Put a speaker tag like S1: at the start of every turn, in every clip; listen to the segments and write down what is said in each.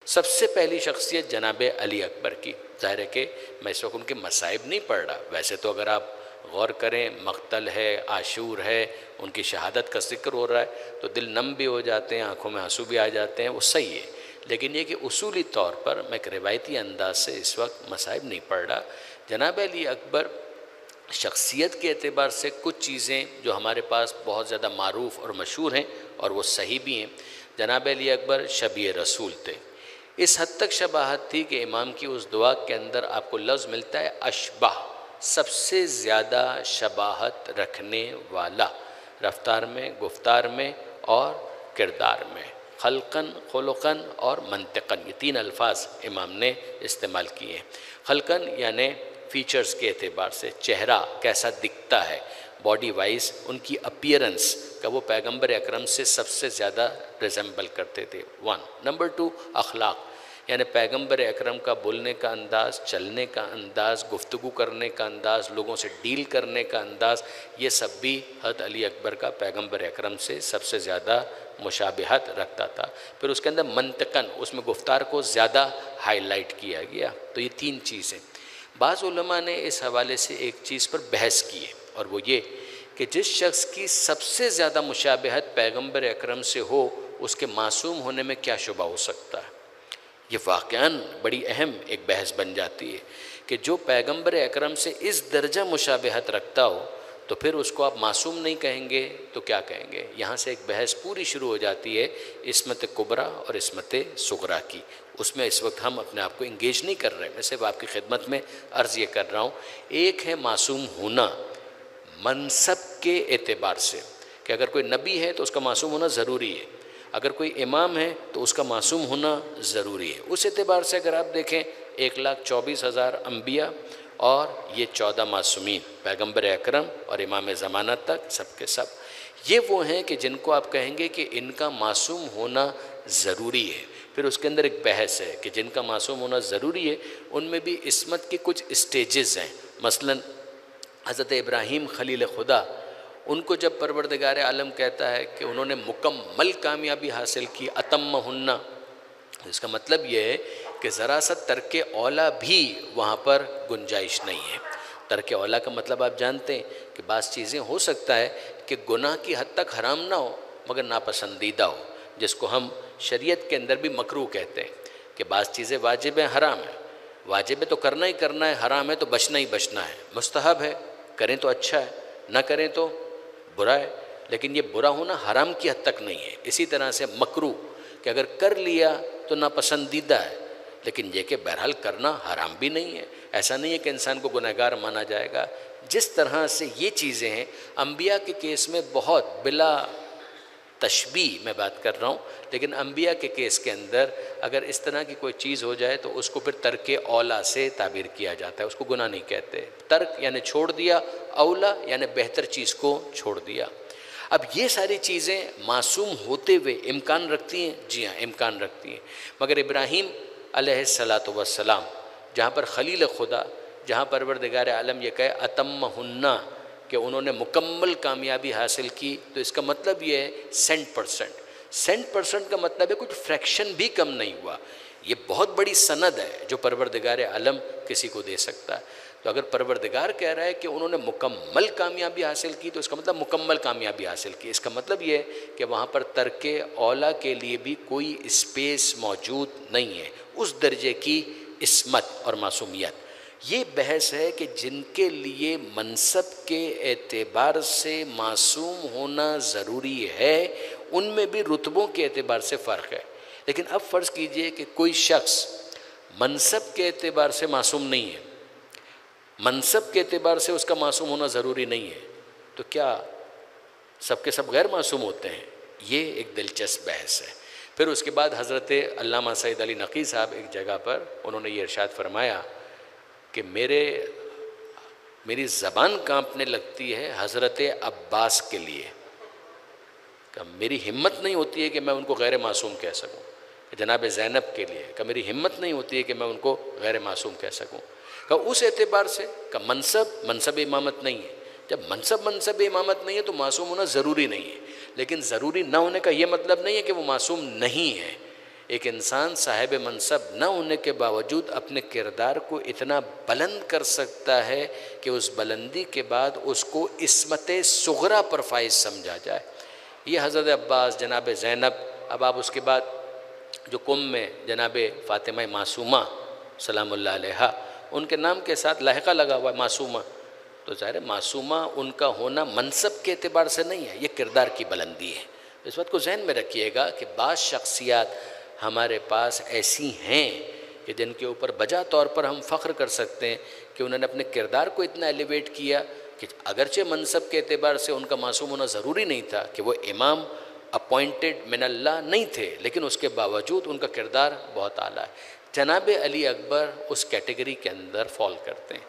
S1: سب سے پہلی شخصیت جناب علی اکبر کی. ظاہر ہے کہ میں اس وقت ان کے مصائب نہیں پڑھ رہا، ویسے تو اگر آپ غور کریں مقتل ہے، عاشور ہے، ان کی شہادت کا ذکر ہو رہا ہے تو دل نم بھی ہو جاتے ہیں، آنکھوں میں آنسو بھی آ جاتے ہیں، وہ صحیح ہے. لیکن یہ کہ اصولی طور پر میں ایک روایتی انداز سے اس وقت مصائب نہیں پڑھ رہا. جناب علی اکبر شخصیت کے اعتبار سے کچھ چیزیں جو ہمارے پاس بہت زیادہ معروف اور مشہور ہیں اور وہ صحیح بھی ہیں. جناب علی اکبر شبیہ رسول تھے. اس حد تک شباہت تھی کہ امام کی اس دعا کے اندر آپ کو لفظ ملتا ہے اشبہ، سب سے زیادہ شباہت رکھنے والا، رفتار میں، گفتار میں اور کردار میں، خلقاً، خلقاً اور منطقاً، یہ تین الفاظ امام نے استعمال کیے ہیں. خلقاً یعنی فیچرز کے اعتبار سے، چہرہ کیسا دکھتا ہے، باڈی وائز ان کی اپیرنس کا وہ پیغمبر اکرم سے سب سے زیادہ ریزمبل کرتے تھے. 1 نمبر 2 اخلاق، یعنی پیغمبر اکرم کا بولنے کا انداز، چلنے کا انداز، گفتگو کرنے کا انداز، لوگوں سے ڈیل کرنے کا انداز، یہ سب بھی حضرت علی اکبر کا پیغمبر اکرم سے سب سے زیادہ مشابہت رکھتا تھا. پھر اس کے اندر منطقاً، اس میں گفتار کو زیادہ ہائی لائٹ کیا گیا. تو یہ تین چیزیں. بعض علماء نے اس حوالے سے ایک چیز پر بحث کی ہے اور وہ یہ کہ جس شخص کی سب سے زیادہ مشابہت پیغمبر اکرم سے ہو اس کے معصوم ہونے میں کیا شبہ ہو سکتا ہے. یہ واقعاً بڑی اہم ایک بحث بن جاتی ہے کہ جو پیغمبر اکرم سے اس درجہ مشابہت رکھتا ہو تو پھر اس کو آپ معصوم نہیں کہیں گے تو کیا کہیں گے. یہاں سے ایک بحث پوری شروع ہو جاتی ہے عصمت کبریٰ اور عصمت صغریٰ کی. اس میں اس وقت ہم اپنے آپ کو انگیج نہیں کر رہے، میں صرف آپ کی خدمت میں عرض یہ کر رہا ہوں. ایک ہے معصوم ہونا منصب کے اعتبار سے کہ اگر کوئی نبی ہے تو اس کا معصوم ہونا ضروری ہے، اگر کوئی امام ہے تو اس کا معصوم ہونا ضروری ہے. اس اعتبار سے اگر آپ دیکھیں 1,24,000 انبیاء اور یہ 14 معصومین پیغمبر اکرم اور امام زمانہ تک سب کے سب، یہ وہ ہیں کہ جن کو آپ کہیں گے کہ ان کا معصوم ہونا ضروری ہے. پھر اس کے اندر ایک بحث ہے کہ جن کا معصوم ہونا ضروری ہے ان میں بھی عصمت کے کچھ اسٹیجز ہیں. مثلا حضرت ابراہیم خلیل خدا، ان کو جب پروردگار عالم کہتا ہے کہ انہوں نے مکمل کامیابی حاصل کی، اتمہن، اس کا مطلب یہ ہے کہ ذرا سا ترک اولیٰ بھی وہاں پر گنجائش نہیں ہے. ترک اولیٰ کا مطلب آپ جانتے ہیں کہ بعض چیزیں ہو سکتا ہے کہ گناہ کی حد تک حرام نہ ہو مگر ناپسندیدہ ہو، جس کو ہم شریعت کے اندر بھی مکروہ کہتے ہیں کہ بعض چیزیں واجب ہیں، حرام ہے. واجب ہے تو کرنا ہی کرنا ہے، حرام ہے تو بچنا ہی بچنا ہے. مستحب ہے کریں تو اچھا ہے، نہ کریں تو برا ہے، لیکن یہ برا ہونا حرام کی حد تک نہیں ہے. اسی طرح سے مکروہ کہ اگر کر لیا تو ناپسندیدہ ہے، لیکن یہ کہ بہرحال کرنا حرام بھی نہیں ہے. ایسا نہیں ہے کہ انسان کو گنہگار مانا جائے گا. جس طرح سے یہ چیزیں ہیں انبیاء کے کیس میں بہت بلا تشبیہ میں بات کر رہا ہوں، لیکن انبیاء کے کیس کے اندر اگر اس طرح کی کوئی چیز ہو جائے تو اس کو پھر ترک اولیٰ سے تعبیر کیا جاتا ہے، اس کو گناہ نہیں کہتے. ترک یعنی چھوڑ دیا، اولیٰ یعنی بہتر چیز کو چھوڑ دیا. اب یہ ساری چیزیں معصوم ہوتے ہوئے امکان رکھتی ہیں، جی ہاں امکان رکھتی ہیں. مگر ابراہیم علیہ الصلاۃ والسلام جہاں پر خلیل خدا، جہاں پروردگار عالم یہ کہے اتمہن کہ انہوں نے مکمل کامیابی حاصل کی، تو اس کا مطلب یہ ہے 100% کا مطلب ہے کچھ فریکشن بھی کم نہیں ہوا. یہ بہت بڑی سند ہے جو پروردگار عالم کسی کو دے سکتا ہے. تو اگر پروردگار کہہ رہا ہے کہ انہوں نے مکمل کامیابی حاصل کی تو اس کا مطلب مکمل کامیابی حاصل کی. اس کا مطلب یہ ہے کہ وہاں پر ترک اولیٰ کے لیے بھی کوئی اسپیس موجود نہیں ہے، اس درجے کی عصمت اور معصومیت. یہ بحث ہے کہ جن کے لیے منصب کے اعتبار سے معصوم ہونا ضروری ہے ان میں بھی رتبوں کے اعتبار سے فرق ہے. لیکن اب فرض کیجئے کہ کوئی شخص منصب کے اعتبار سے معصوم نہیں ہے، منصب کے اعتبار سے اس کا معصوم ہونا ضروری نہیں ہے، تو کیا سب کے سب غیر معصوم ہوتے ہیں؟ یہ ایک دلچسپ بحث ہے. پھر اس کے بعد حضرت علامہ سید علی نقی صاحب ایک جگہ پر انہوں نے یہ ارشاد فرمایا کہ میری زبان کانپنے لگتی ہے حضرت عباس کے لیے، کہ میری ہمت نہیں ہوتی ہے کہ میں ان کو غیر معصوم کہہ سکوں. جناب زینب کے لیے کہ میری ہمت نہیں ہوتی ہے کہ میں ان کو غیر معصوم کہہ سکوں. کہ اس اعتبار سے کہ منصب امامت نہیں ہے. جب منصب امامت نہیں ہے تو معصوم ہونا ضروری نہیں ہے، لیکن ضروری نہ ہونے کا یہ مطلب نہیں ہے کہ وہ معصوم نہیں ہے. ایک انسان صاحب منصب نہ ہونے کے باوجود اپنے کردار کو اتنا بلند کر سکتا ہے کہ اس بلندی کے بعد اس کو عصمت صغریٰ پر فائز سمجھا جائے۔ یہ حضرت عباس، جناب زینب، اب آپ اس کے بعد جو قم میں جناب فاطمہ معصومہ سلام اللہ علیہا، ان کے نام کے ساتھ لاحقہ لگا ہوا ہے معصومہ، تو ظاہر ہے معصومہ ان کا ہونا منصب کے اعتبار سے نہیں ہے، یہ کردار کی بلندی ہے۔ اس بات کو ذہن میں رکھیے گا کہ بعض شخصیات ہمارے پاس ایسی ہیں کہ جن کے اوپر بجا طور پر ہم فخر کر سکتے ہیں کہ انہوں نے اپنے کردار کو اتنا ایلیویٹ کیا کہ اگرچہ منصب کے اعتبار سے ان کا معصوم ہونا ضروری نہیں تھا، کہ وہ امام اپوائنٹڈ من اللہ نہیں تھے، لیکن اس کے باوجود ان کا کردار بہت اعلیٰ ہے۔ جناب علی اکبر اس کیٹیگری کے اندر فال کرتے ہیں،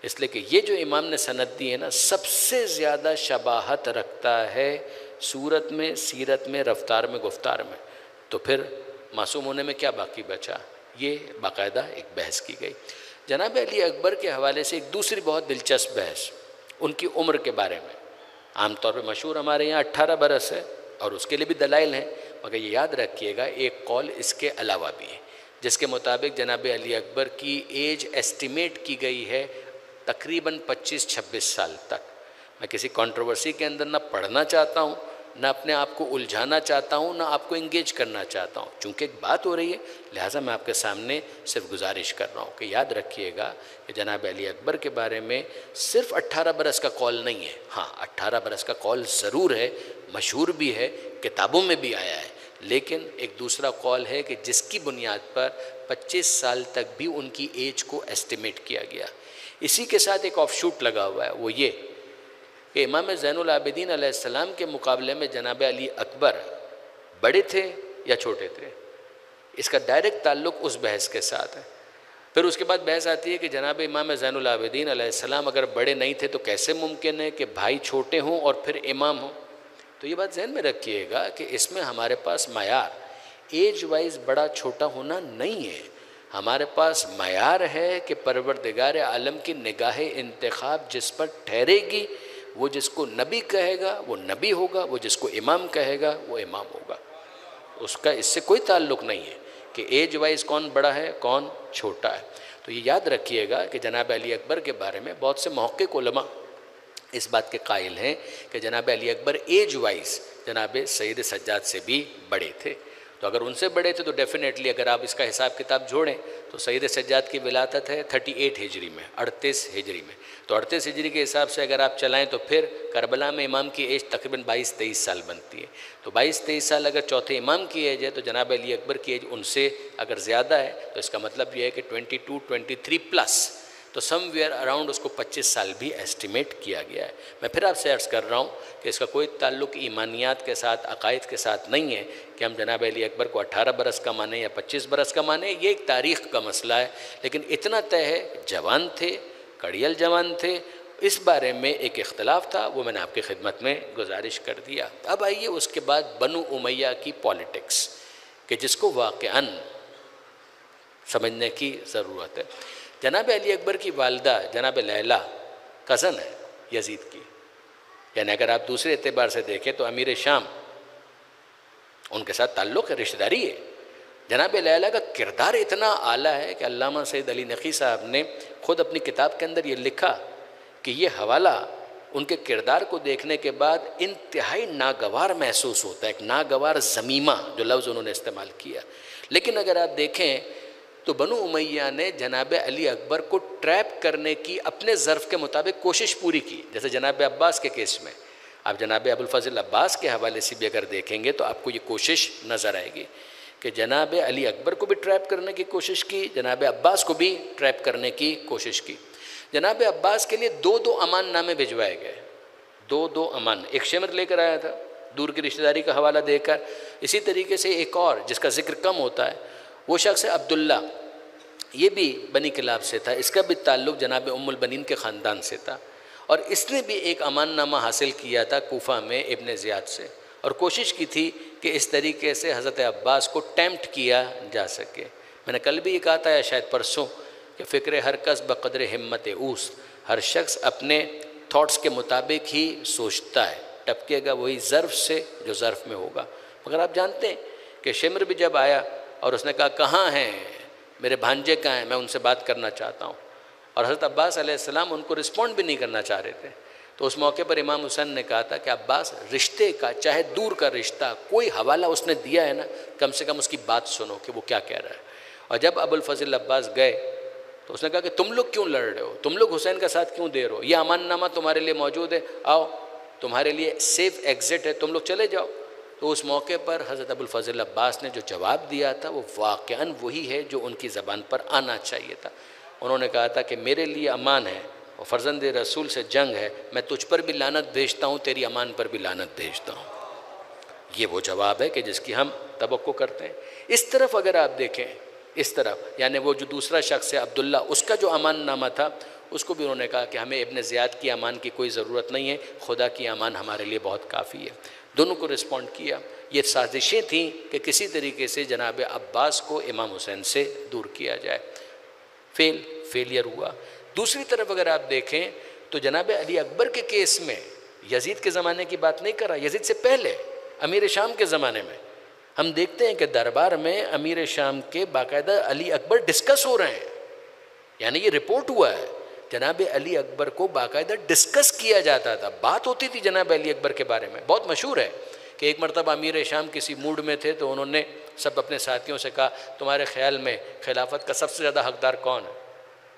S1: اس لیے کہ یہ جو امام نے سند دی ہے نا، سب سے زیادہ شباہت رکھتا ہے صورت میں، سیرت میں، رفتار میں، گفتار میں، تو پھر معصوم ہونے میں کیا باقی بچا؟ یہ باقاعدہ ایک بحث کی گئی۔ جناب علی اکبر کے حوالے سے ایک دوسری بہت دلچسپ بحث ان کی عمر کے بارے میں، عام طور پہ مشہور ہمارے یہاں 18 برس ہے، اور اس کے لیے بھی دلائل ہیں، مگر یہ یاد رکھیے گا ایک قول اس کے علاوہ بھی ہے، جس کے مطابق جناب علی اکبر کی ایج ایسٹیمیٹ کی گئی ہے تقریباً 25-26 سال تک۔ میں کسی کنٹروورسی کے اندر نہ پڑھنا چاہتا ہوں، نہ اپنے آپ کو الجھانا چاہتا ہوں، نہ آپ کو انگیج کرنا چاہتا ہوں، چونکہ ایک بات ہو رہی ہے لہٰذا میں آپ کے سامنے صرف گزارش کر رہا ہوں کہ یاد رکھیے گا کہ جناب علی اکبر کے بارے میں صرف 18 برس کا قول نہیں ہے، ہاں 18 برس کا قول ضرور ہے، مشہور بھی ہے، کتابوں میں بھی آیا ہے، لیکن ایک دوسرا قول ہے کہ جس کی بنیاد پر 25 سال تک بھی ان کی ایج کو ایسٹیمیٹ کیا گیا۔ اسی کے ساتھ ایک آف شوٹ لگا ہوا ہے، وہ یہ کہ امام زین العابدین علیہ السلام کے مقابلے میں جناب علی اکبر بڑے تھے یا چھوٹے تھے، اس کا ڈائریکٹ تعلق اس بحث کے ساتھ ہے۔ پھر اس کے بعد بحث آتی ہے کہ جناب امام زین العابدین علیہ السلام اگر بڑے نہیں تھے تو کیسے ممکن ہے کہ بھائی چھوٹے ہوں اور پھر امام ہوں؟ تو یہ بات ذہن میں رکھیے گا کہ اس میں ہمارے پاس معیار ایج وائز بڑا چھوٹا ہونا نہیں ہے، ہمارے پاس معیار ہے کہ پروردگار عالم کی نگاہ انتخاب جس پر ٹھہرے گی، وہ جس کو نبی کہے گا وہ نبی ہوگا، وہ جس کو امام کہے گا وہ امام ہوگا۔ اس کا اس سے کوئی تعلق نہیں ہے کہ ایج وائز کون بڑا ہے کون چھوٹا ہے۔ تو یہ یاد رکھیے گا کہ جناب علی اکبر کے بارے میں بہت سے محقق علماء اس بات کے قائل ہیں کہ جناب علی اکبر ایج وائز جناب سید سجاد سے بھی بڑے تھے، تو اگر ان سے بڑے تھے تو ڈیفینیٹلی اگر آپ اس کا حساب کتاب جوڑیں تو سید سجاد کی ولادت ہے 38 ہجری میں، 38 ہجری میں، تو 38 ہجری کے حساب سے اگر آپ چلائیں تو پھر کربلا میں امام کی ایج تقریباً 22-23 سال بنتی ہے، تو 22-23 سال اگر چوتھے امام کی ایج ہے تو جناب علی اکبر کی ایج ان سے اگر زیادہ ہے تو اس کا مطلب یہ ہے کہ 22-23 پلس، تو سم ویئر اراؤنڈ اس کو 25 سال بھی ایسٹیمیٹ کیا گیا ہے۔ میں پھر آپ سے عرض کر رہا ہوں کہ اس کا کوئی تعلق ایمانیات کے ساتھ، عقائد کے ساتھ نہیں ہے کہ ہم جناب علی اکبر کو 18 برس کا مانیں یا 25 برس کا مانیں، یہ ایک تاریخ کا مسئلہ ہے، لیکن اتنا طے ہے جوان تھے، کڑیل جوان تھے، اس بارے میں ایک اختلاف تھا، وہ میں نے آپ کی خدمت میں گزارش کر دیا۔ اب آئیے اس کے بعد بنو امیہ کی پالیٹکس، کہ جس کو واقعاً سمجھنے کی ضرورت ہے۔ جناب علی اکبر کی والدہ جناب لیلا کزن ہے یزید کی، یعنی اگر آپ دوسرے اعتبار سے دیکھیں تو امیر شام ان کے ساتھ تعلق ہے، رشتہ داری ہے۔ جناب لیلا کا کردار اتنا اعلیٰ ہے کہ علامہ سید علی نقی صاحب نے خود اپنی کتاب کے اندر یہ لکھا کہ یہ حوالہ ان کے کردار کو دیکھنے کے بعد انتہائی ناگوار محسوس ہوتا ہے، ایک ناگوار ذمیمہ جو لفظ انہوں نے استعمال کیا۔ لیکن اگر آپ دیکھیں تو بنو امیہ نے جناب علی اکبر کو ٹریپ کرنے کی اپنے ظرف کے مطابق کوشش پوری کی، جیسے جناب عباس کے کیس میں آپ جناب ابوالفضل عباس کے حوالے سے بھی اگر دیکھیں گے تو آپ کو یہ کوشش نظر آئے گی کہ جناب علی اکبر کو بھی ٹریپ کرنے کی کوشش کی، جناب عباس کو بھی ٹریپ کرنے کی کوشش کی۔ جناب عباس کے لیے 2 امان نامے بھجوائے گئے، 2 امان، ایک شمر لے کر آیا تھا دور کی رشتہ داری کا حوالہ دے کر، اسی طریقے سے ایک اور جس کا ذکر کم ہوتا ہے وہ شخص ہے عبداللہ، یہ بھی بنی کلاب سے تھا، اس کا بھی تعلق جناب ام البنین کے خاندان سے تھا، اور اس نے بھی ایک امان نامہ حاصل کیا تھا کوفہ میں ابن زیاد سے، اور کوشش کی تھی کہ اس طریقے سے حضرت عباس کو ٹیمپٹ کیا جا سکے۔ میں نے کل بھی یہ کہا تھا یا شاید پرسوں کہ فکر ہر کس بقدر ہمت اوست، ہر شخص اپنے تھاٹس کے مطابق ہی سوچتا ہے، ٹپکے گا وہی ظرف سے جو ظرف میں ہوگا۔ مگر آپ جانتے ہیں کہ شمر بھی جب آیا اور اس نے کہا کہاں ہیں میرے بھانجے کہاں ہیں، میں ان سے بات کرنا چاہتا ہوں. اور حضرت عباس علیہ السلام ان کو رسپونڈ بھی نہیں کرنا چاہ رہے تھے. تو اس موقع پر امام حسین نے کہا تھا کہ عباس رشتے کا چاہے دور کا رشتہ کوئی حوالہ اس نے دیا ہے نا، کم سے کم اس کی بات سنو کہ وہ کیا کہہ رہا ہے. اور جب ابو الفضل عباس گئے تو اس نے کہا کہ تم لوگ کیوں لڑ رہے ہو، تم لوگ حسین کا ساتھ کیوں دے رہے ہو، یہ امان نامہ تمہارے لیے موجود ہے، آؤ تمہارے لیے سیف ایگزٹ ہے، تم لوگ چلے جاؤ. تو اس موقع پر حضرت ابو الفضل عباس نے جو جواب دیا تھا وہ واقعاً وہی ہے جو ان کی زبان پر آنا چاہیے تھا. انہوں نے کہا تھا کہ میرے لیے امان ہے اور فرزند رسول سے جنگ ہے، میں تجھ پر بھی لعنت بھیجتا ہوں، تیری امان پر بھی لعنت بھیجتا ہوں. یہ وہ جواب ہے کہ جس کی ہم توقع کرتے ہیں. اس طرف اگر آپ دیکھیں، اس طرف یعنی وہ جو دوسرا شخص ہے عبداللہ، اس کا جو امان نامہ تھا اس کو بھی انہوں نے کہا کہ ہمیں ابن زیاد کی امان کی کوئی ضرورت نہیں ہے، خدا کی امان ہمارے لیے بہت کافی ہے. دونوں کو رسپونڈ کیا. یہ سازشیں تھیں کہ کسی طریقے سے جناب عباس کو امام حسین سے دور کیا جائے. فیلئر ہوا. دوسری طرف اگر آپ دیکھیں تو جناب علی اکبر کے کیس میں یزید کے زمانے کی بات نہیں کر رہا، یزید سے پہلے امیر شام کے زمانے میں ہم دیکھتے ہیں کہ دربار میں امیر شام کے باقاعدہ علی اکبر ڈسکس ہو رہے ہیں. یعنی یہ رپورٹ ہوا ہے جناب علی اکبر کو باقاعدہ ڈسکس کیا جاتا تھا، بات ہوتی تھی جناب علی اکبر کے بارے میں. بہت مشہور ہے کہ ایک مرتبہ امیر شام کسی موڈ میں تھے تو انہوں نے سب اپنے ساتھیوں سے کہا تمہارے خیال میں خلافت کا سب سے زیادہ حقدار کون ہے؟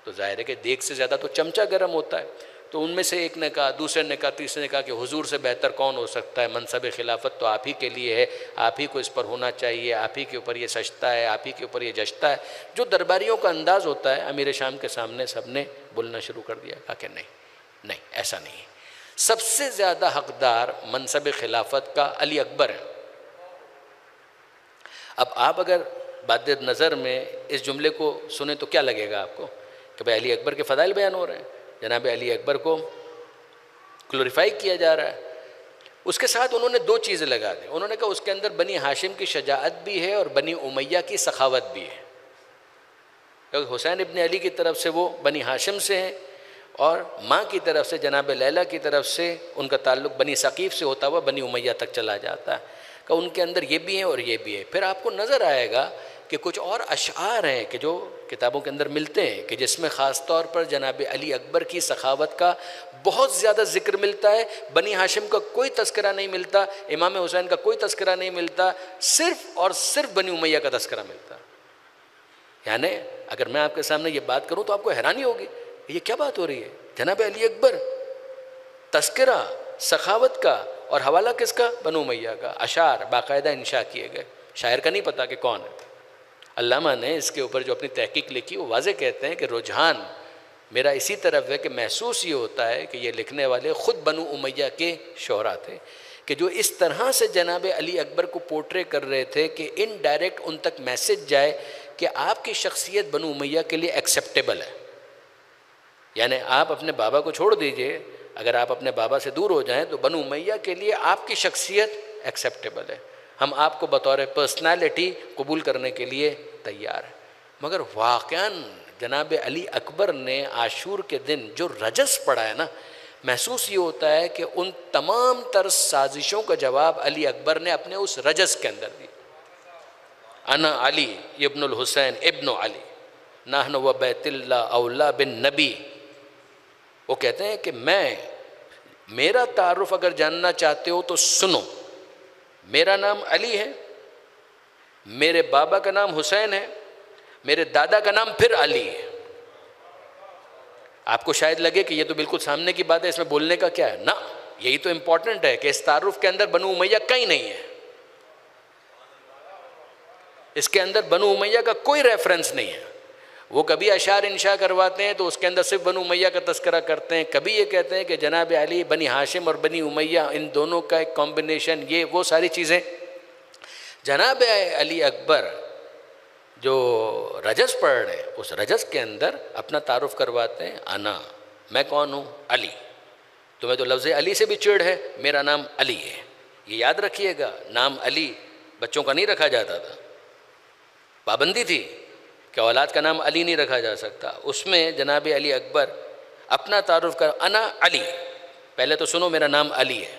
S1: تو ظاہر ہے کہ دیگ سے زیادہ تو چمچہ گرم ہوتا ہے. تو ان میں سے ایک نے کہا، دوسرے نے کہا، تیسرے نے کہا کہ حضور سے بہتر کون ہو سکتا ہے، منصب خلافت تو آپ ہی کے لیے ہے، آپ ہی کو اس پر ہونا چاہیے، آپ ہی کے اوپر یہ سجتا ہے، آپ ہی کے اوپر یہ جچتا ہے. جو درباریوں کا انداز ہوتا ہے امیر شام کے سامنے سب نے بولنا شروع کر دیا. کہا کہ نہیں ایسا نہیں ہے، سب سے زیادہ حقدار منصب خلافت کا علی اکبر ہے. اب آپ اگر بعد نظر میں اس جملے کو سنیں تو کیا لگے گا آپ کو کہ بھائی علی اکبر کے فضائل بیان ہو رہے ہیں، جناب علی اکبر کو گلوریفائی کیا جا رہا ہے. اس کے ساتھ انہوں نے دو چیزیں لگا دیں. انہوں نے کہا اس کے اندر بنی ہاشم کی شجاعت بھی ہے اور بنی امیہ کی سخاوت بھی ہے، کیونکہ حسین ابن علی کی طرف سے وہ بنی ہاشم سے ہیں اور ماں کی طرف سے جناب لیلہ کی طرف سے ان کا تعلق بنی ثقیف سے ہوتا ہوا بنی امیہ تک چلا جاتا ہے. کہ ان کے اندر یہ بھی ہیں اور یہ بھی ہے. پھر آپ کو نظر آئے گا کہ کچھ اور اشعار ہیں کہ جو کتابوں کے اندر ملتے ہیں کہ جس میں خاص طور پر جناب علی اکبر کی سخاوت کا بہت زیادہ ذکر ملتا ہے. بنی ہاشم کا کوئی تذکرہ نہیں ملتا، امام حسین کا کوئی تذکرہ نہیں ملتا، صرف اور صرف بنی امیہ کا تذکرہ ملتا. یعنی اگر میں آپ کے سامنے یہ بات کروں تو آپ کو حیرانی ہوگی یہ کیا بات ہو رہی ہے. جناب علی اکبر تذکرہ سخاوت کا اور حوالہ کس کا؟ بنو امیہ کا. اشعار باقاعدہ انشاء کیے گئے. شاعر کا نہیں پتا کہ کون ہے. علامہ نے اس کے اوپر جو اپنی تحقیق لکھی وہ واضح کہتے ہیں کہ رجحان میرا اسی طرف ہے کہ محسوس یہ ہوتا ہے کہ یہ لکھنے والے خود بنو امیہ کے شعراء تھے کہ جو اس طرح سے جناب علی اکبر کو پورٹرے کر رہے تھے کہ ان ڈائریکٹ ان تک میسج جائے کہ آپ کی شخصیت بنو امیہ کے لیے ایکسیپٹیبل ہے. یعنی آپ اپنے بابا کو چھوڑ دیجئے، اگر آپ اپنے بابا سے دور ہو جائیں تو بنو امیہ کے لیے آپ کی شخصیت ایکسیپٹیبل ہے، ہم آپ کو بطور پرسنالٹی قبول کرنے کے لیے تیار ہیں. مگر واقعاً جناب علی اکبر نے عاشور کے دن جو رجس پڑھا ہے نا، محسوس یہ ہوتا ہے کہ ان تمام تر سازشوں کا جواب علی اکبر نے اپنے اس رجس کے اندر دیا. انا علی ابن الحسین ابن علی نحن و بیت اللہ اولا بن نبی. وہ کہتے ہیں کہ میرا تعارف اگر جاننا چاہتے ہو تو سنو، میرا نام علی ہے، میرے بابا کا نام حسین ہے، میرے دادا کا نام پھر علی ہے. آپ کو شاید لگے کہ یہ تو بالکل سامنے کی بات ہے، اس میں بولنے کا کیا ہے؟ نا، یہی تو امپورٹنٹ ہے کہ اس تعارف کے اندر بنو امیہ کہیں نہیں ہے. اس کے اندر بنو امیہ کا کوئی ریفرنس نہیں ہے. وہ کبھی اشعار انشاء کرواتے ہیں تو اس کے اندر صرف بنو امیہ کا تذکرہ کرتے ہیں، کبھی یہ کہتے ہیں کہ جناب علی بنی ہاشم اور بنی امیہ ان دونوں کا ایک کمبینیشن، یہ وہ ساری چیزیں. جناب علی اکبر جو رجس پڑھ رہے ہیں اس رجس کے اندر اپنا تعارف کرواتے ہیں، میں کون ہوں؟ علی. تمہیں تو لفظ علی سے بھی چڑ ہے، میرا نام علی ہے. یہ یاد رکھیے گا، نام علی بچوں کا نہیں رکھا جاتا تھا، پابندی تھی کہ اولاد کا نام علی نہیں رکھا جا سکتا. اس میں جناب علی اکبر اپنا تعارف کر، انا علی. پہلے تو سنو میرا نام علی ہے،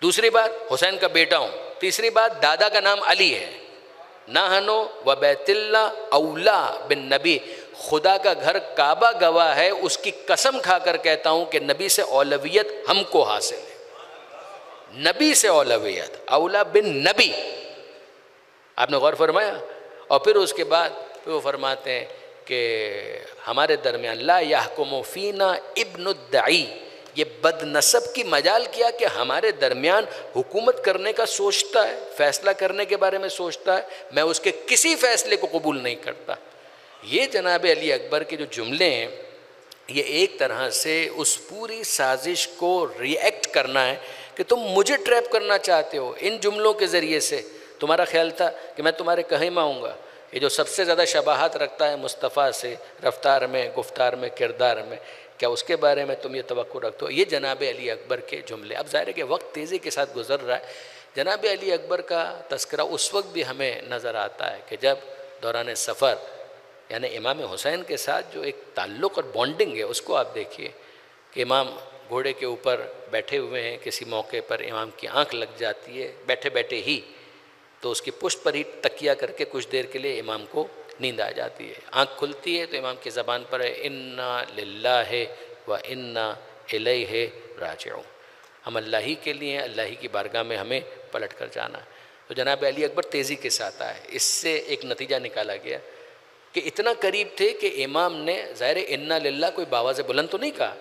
S1: دوسری بات حسین کا بیٹا ہوں، تیسری بات دادا کا نام علی ہے. نحنو و بیت اللہ اولا بن نبی، خدا کا گھر کعبہ گواہ ہے، اس کی قسم کھا کر کہتا ہوں کہ نبی سے اولویت ہم کو حاصل ہے، نبی سے اولویت، اولا بن نبی. آپ نے غور فرمایا؟ اور پھر اس کے بعد وہ فرماتے ہیں کہ ہمارے درمیان لا یحکم فینا ابن الدعی، یہ بد نسب کی مجال کیا کہ ہمارے درمیان حکومت کرنے کا سوچتا ہے، فیصلہ کرنے کے بارے میں سوچتا ہے، میں اس کے کسی فیصلے کو قبول نہیں کرتا. یہ جناب علی اکبر کے جو جملے ہیں، یہ ایک طرح سے اس پوری سازش کو ری ایکٹ کرنا ہے کہ تم مجھے ٹریپ کرنا چاہتے ہو ان جملوں کے ذریعے سے. تمہارا خیال تھا کہ میں تمہارے کہیں میں آؤں گا، یہ جو سب سے زیادہ شباہت رکھتا ہے مصطفیٰ سے رفتار میں، گفتار میں، کردار میں، کیا اس کے بارے میں تم یہ توقع رکھتے ہو؟ یہ جناب علی اکبر کے جملے. اب ظاہر ہے کہ وقت تیزی کے ساتھ گزر رہا ہے. جناب علی اکبر کا تذکرہ اس وقت بھی ہمیں نظر آتا ہے کہ جب دوران سفر، یعنی امام حسین کے ساتھ جو ایک تعلق اور بانڈنگ ہے اس کو آپ دیکھیے کہ امام گھوڑے کے اوپر بیٹھے ہوئے ہیں، کسی موقع پر امام کی آنکھ لگ جاتی ہے بیٹھے بیٹھے ہی، تو اس کی پشت پر ہی تکیہ کر کے کچھ دیر کے لیے امام کو نیند آ جاتی ہے. آنکھ کھلتی ہے تو امام کی زبان پر ہے انا للہ و انا الیہ راجعون، ہم اللہ ہی کے لیے ہیں، اللہ ہی کی بارگاہ میں ہمیں پلٹ کر جانا ہے. تو جناب علی اکبر تیزی کے ساتھ آئے. اس سے ایک نتیجہ نکالا گیا کہ اتنا قریب تھے کہ امام نے ظاہر انا للہ کوئی باواز بلند تو نہیں کہا،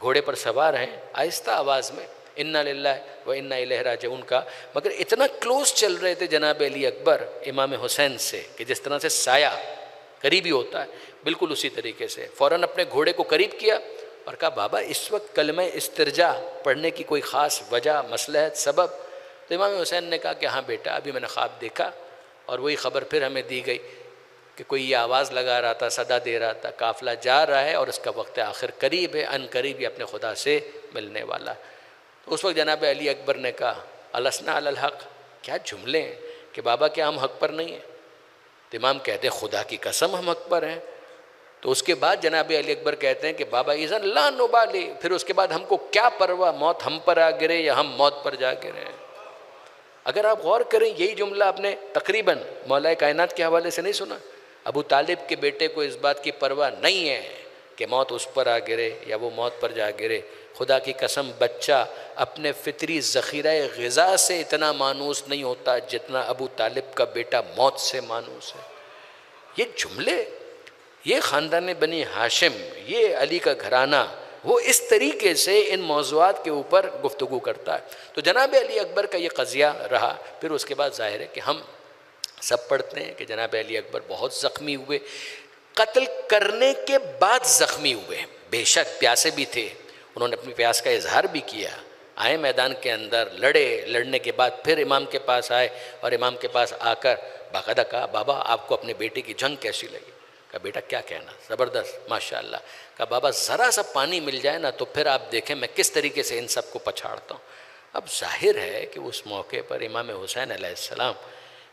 S1: گھوڑے پر سوار ہیں، آہستہ آواز میں انا للہ و انا الیہ راجعون کا، مگر اتنا کلوز چل رہے تھے جناب علی اکبر امام حسین سے کہ جس طرح سے سایہ قریبی ہوتا ہے بالکل اسی طریقے سے فوراً اپنے گھوڑے کو قریب کیا اور کہا بابا اس وقت کلمہ استرجاع پڑھنے کی کوئی خاص وجہ، مصلحت، سبب؟ تو امام حسین نے کہا کہ ہاں بیٹا ابھی میں نے خواب دیکھا، اور وہی خبر پھر ہمیں دی گئی کہ کوئی یہ آواز لگا رہا تھا، صدا دے رہا تھا، قافلہ جا رہا ہے اور اس کا وقت آخر قریب ہے، ان قریب یہ اپنے خدا سے ملنے والا. تو اس وقت جناب علی اکبر نے کہا السنا علی الحق، کیا جملے ہیں کہ بابا کیا ہم حق پر نہیں ہیں؟ تو امام کہتے ہیں خدا کی قسم ہم حق پر ہیں. تو اس کے بعد جناب علی اکبر کہتے ہیں کہ بابا اذن لا نبالی، پھر اس کے بعد ہم کو کیا پرواہ، موت ہم پر آ گرے یا ہم موت پر جا گرے. اگر آپ غور کریں یہی جملہ آپ نے تقریباً مولا کائنات کے حوالے سے نہیں سنا. ابو طالب کے بیٹے کو اس بات کی پرواہ نہیں ہے کہ موت اس پر آ گرے یا وہ موت پر جا گرے. خدا کی قسم بچہ اپنے فطری ذخیرہ غذا سے اتنا مانوس نہیں ہوتا جتنا ابو طالب کا بیٹا موت سے مانوس ہے. یہ جملے، یہ خاندان بنی ہاشم، یہ علی کا گھرانہ، وہ اس طریقے سے ان موضوعات کے اوپر گفتگو کرتا ہے. تو جناب علی اکبر کا یہ قضیہ رہا. پھر اس کے بعد ظاہر ہے کہ ہم سب پڑھتے ہیں کہ جناب علی اکبر بہت زخمی ہوئے، قتل کرنے کے بعد زخمی ہوئے. بے شک پیاسے بھی تھے، انہوں نے اپنی پیاس کا اظہار بھی کیا، آئے میدان کے اندر، لڑے، لڑنے کے بعد پھر امام کے پاس آئے اور امام کے پاس آ کر باقاعدہ کہا بابا آپ کو اپنے بیٹے کی جنگ کیسی لگی؟ کہا بیٹا کیا کہنا، زبردست ماشاءاللہ. کہا بابا ذرا سا پانی مل جائے نا تو پھر آپ دیکھیں میں کس طریقے سے ان سب کو پچھاڑتا ہوں. اب ظاہر ہے کہ اس موقع پر امام حسین علیہ السلام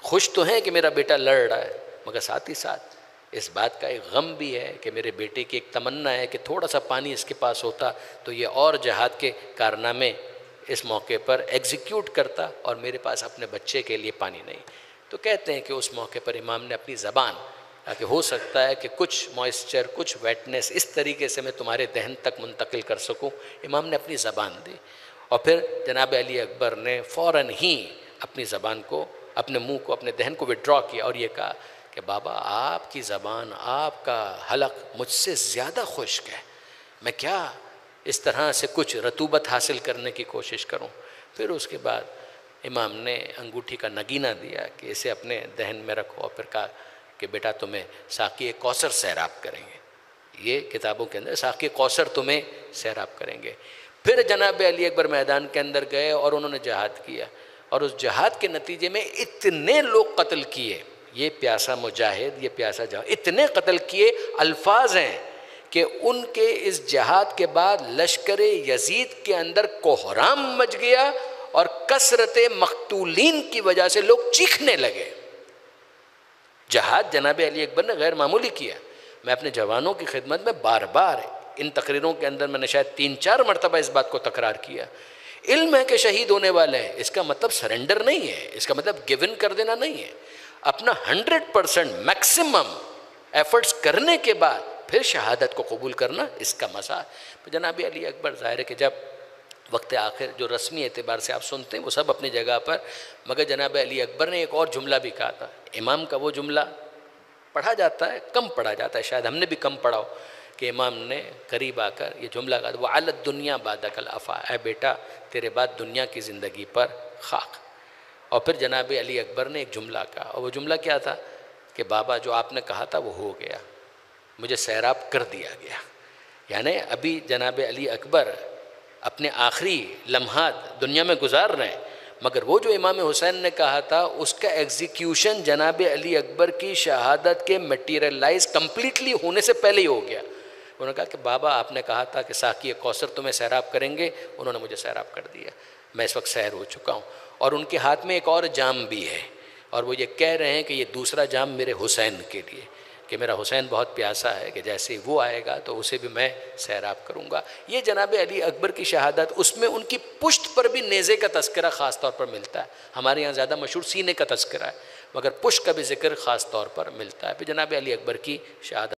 S1: خوش تو ہیں کہ میرا بیٹا لڑ رہا ہے، مگر ساتھ ہی ساتھ اس بات کا ایک غم بھی ہے کہ میرے بیٹے کی ایک تمنا ہے کہ تھوڑا سا پانی اس کے پاس ہوتا تو یہ اور جہاد کے کارنامے اس موقع پر ایگزیکیوٹ کرتا، اور میرے پاس اپنے بچے کے لیے پانی نہیں. تو کہتے ہیں کہ اس موقع پر امام نے اپنی زبان، کہ ہو سکتا ہے کہ کچھ موئسچر، کچھ ویٹنس اس طریقے سے میں تمہارے دہن تک منتقل کر سکوں، امام نے اپنی زبان دی. اور پھر جناب علی اکبر نے فوراً ہی اپنی زبان کو، اپنے منہ کو، اپنے دہن کو وڈرا کیا اور یہ کہا کہ بابا آپ کی زبان، آپ کا حلق مجھ سے زیادہ خشک ہے، میں کیا اس طرح سے کچھ رطوبت حاصل کرنے کی کوشش کروں. پھر اس کے بعد امام نے انگوٹھی کا نگینہ دیا کہ اسے اپنے دہن میں رکھو، اور پھر کہا کہ بیٹا تمہیں ساقی کوثر سیراب کریں گے. یہ کتابوں کے اندر ساقی کوثر تمہیں سیراب کریں گے. پھر جناب علی اکبر میدان کے اندر گئے اور انہوں نے جہاد کیا، اور اس جہاد کے نتیجے میں اتنے لوگ قتل کیے، یہ پیاسا مجاہد، یہ پیاسا جہاد، اتنے قتل کیے. الفاظ ہیں کہ ان کے اس جہاد کے بعد لشکر یزید کے اندر کوہرام مچ گیا اور کثرت مقتولین کی وجہ سے لوگ چیخنے لگے. جہاد جناب علی اکبر نے غیر معمولی کیا. میں اپنے جوانوں کی خدمت میں بار بار ان تقریروں کے اندر میں نے شاید 3-4 مرتبہ اس بات کو تکرار کیا. علم ہے کہ شہید ہونے والے ہیں، اس کا مطلب سرنڈر نہیں ہے، اس کا مطلب گیون کر دینا نہیں ہے. اپنا 100% میکسیمم ایفرٹس کرنے کے بعد پھر شہادت کو قبول کرنا، اس کا مزہ۔ جناب علی اکبر ظاہر ہے کہ جب وقت آخر جو رسمی اعتبار سے آپ سنتے ہیں وہ سب اپنی جگہ پر، مگر جناب علی اکبر نے ایک اور جملہ بھی کہا تھا۔ امام کا وہ جملہ پڑھا جاتا ہے، کم پڑھا جاتا ہے، شاید ہم نے بھی کم پڑھا ہو، کہ امام نے قریب آ کر یہ جملہ کہا، وَعَلَى الدُّنْيَا بَعْدَكَ الْأَفَا، اے بیٹا تیرے بعد دنیا کی زندگی پر خاک۔ اور پھر جناب علی اکبر نے ایک جملہ کہا، اور وہ جملہ کیا تھا کہ بابا جو آپ نے کہا تھا وہ ہو گیا، مجھے سیراب کر دیا گیا۔ یعنی ابھی جناب علی اکبر اپنے آخری لمحات دنیا میں گزار رہے ہیں، مگر وہ جو امام حسین نے کہا تھا اس کا ایگزیکیوشن جناب علی اکبر کی شہادت کے میٹیریلائز کمپلیٹلی ہونے سے پہلے ہی ہو گیا۔ انہوں نے کہا کہ بابا آپ نے کہا تھا کہ ساقی کوثر تمہیں سیراب کریں گے، انہوں نے مجھے سیراب کر دیا، میں اس وقت سیر ہو چکا ہوں۔ اور ان کے ہاتھ میں ایک اور جام بھی ہے، اور وہ یہ کہہ رہے ہیں کہ یہ دوسرا جام میرے حسین کے لیے، کہ میرا حسین بہت پیاسا ہے، کہ جیسے ہی وہ آئے گا تو اسے بھی میں سیراب کروں گا۔ یہ جناب علی اکبر کی شہادت، اس میں ان کی پشت پر بھی نیزے کا تذکرہ خاص طور پر ملتا ہے۔ ہمارے یہاں زیادہ مشہور سینے کا تذکرہ ہے، مگر پشت کا بھی ذکر خاص طور پر ملتا ہے۔ پھر جناب علی اکبر کی شہادت